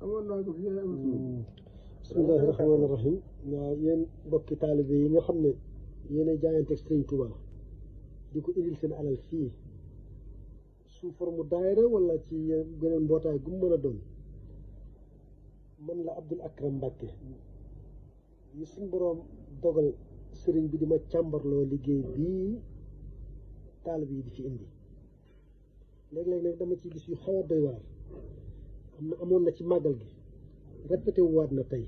amoon naa ko fi bismillahi rahmaani rahim. waaw yéen bokki taalibe yi nga xam ne yéen a jaayante ak Sëriñ Tuubaa di ko indil seen alal fii sous forme daayira wala ci beneen mbootaay gu mu mën a doon, man la Abdul Akram Mbàkke yi suñ boroom dogal sëriñ bi di ma càmbarloo liggéey bii taalibe yi di fi indi. léeg-léeg nag dama ci gis yu xaw a doy waar. amoon na ci màggal gi répété wu waat na tey.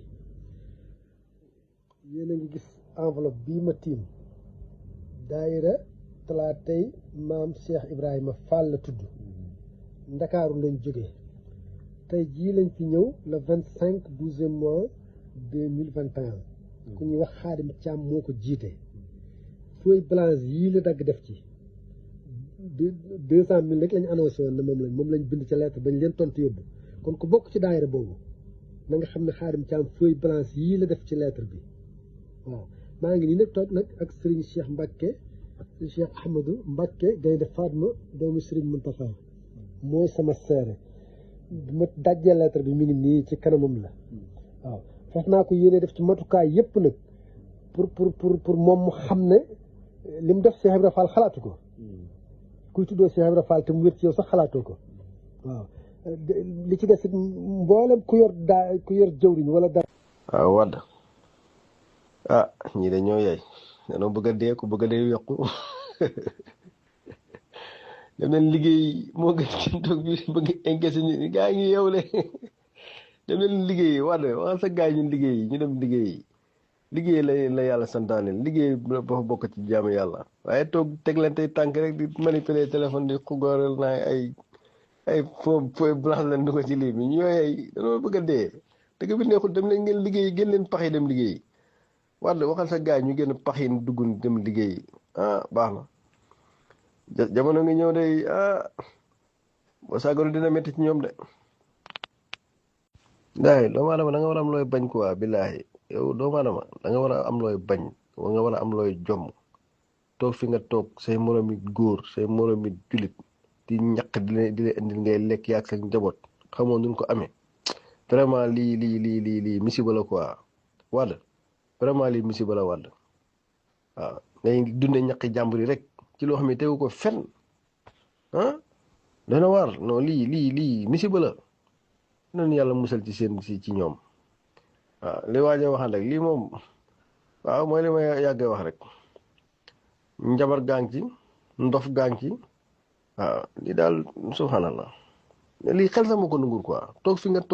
yéen a ngi gis enveloppe bii ma tiim daayira talaatay maam Cheikh Ibrahima Fall la tudd, ndakaaru lañ jóge tey jii lañ fi ñëw le 25 12e mois 2021. ku ñuy wax Xaadim Caam moo ko jiite. feuille blanche yii la dagg def ci 200 000 rek lañ annoncé woon ne moom lañ bind ca lettre bañ leen tontu yóbbu. kon ku bokk ci daayira boobu na nga xam ne Xaadim Caam feuille blanche yii la def ci lettre bi. waaw maa ngi nii nag toog nag ak Serigne Cheikh Mbacke Cheikh Ahmadou Mbacke Gaynde Fatma doomu Serigne Mountakha mooy sama seere. bu ma dajjee lettre bi mi ngi nii ci kanamam la. waaw foofu naa ko yéene def ci matukaay yëpp nag pour moom mu xam ne li mu def Cheikh Ibra Fall xalaatu ko. kuy tuddoo Cheikh Ibra Fall te mu wér ci yow sax xalaatoo ko. waaw li ci des it mboolem ku yor jëwriñ wala dara. waaw Wade ñii de ñoo yaay danoo bëgg a dee ku bëgg a dee yokku dem leen liggéey moo gën ci toog bi bëgg encaissé ñu gaa ngi yeewle dem leen liggéey Wade waxal sa gaa ñu liggéey ñu dem liggéey la yàlla santaane liggéey dafa bokk ci jaamu yàlla waaye toog teg leen tey tànk rek di manipuler téléphone di xugóoral naa ay fooy blanche leen du ko ci lii bi ñoo yaay danoo bëgg a dee dëgg bi neexul dem leen ngeen liggéey gën leen pax yi dem liggéey Wade waxal sa gaay ñu génn pax yi dugg dem liggéey baax na jamono ngi ñëw day boo saagoon dina métti ci ñoom de daay doomu aadama da nga war a am looy bañ quoi billaahi yow doomu aadama da nga war a am looy bañ nga war a am looy jomm toog fi nga toog say moromi góor say moromi julit di ñaq di leen indil ngay lekk yaag sa njaboot xamoo nuñ ko amee vraiment lii musiba la quoi Wade vraiment lii musiba la Wade waaw ngay dunde ñaqi jàmbur yi rek ci loo xam ne tegu ko fenn dana war non lii musiba la noonu yàlla musal ci seen ci ñoom waaw li waaje waxaan rek lii moom waaw mooy li ma yàggee wax rek njabar gaang ci ndof gaang ci waaw lii daal subhanallah lii xel sama ko nungur quoi toog fi nga toog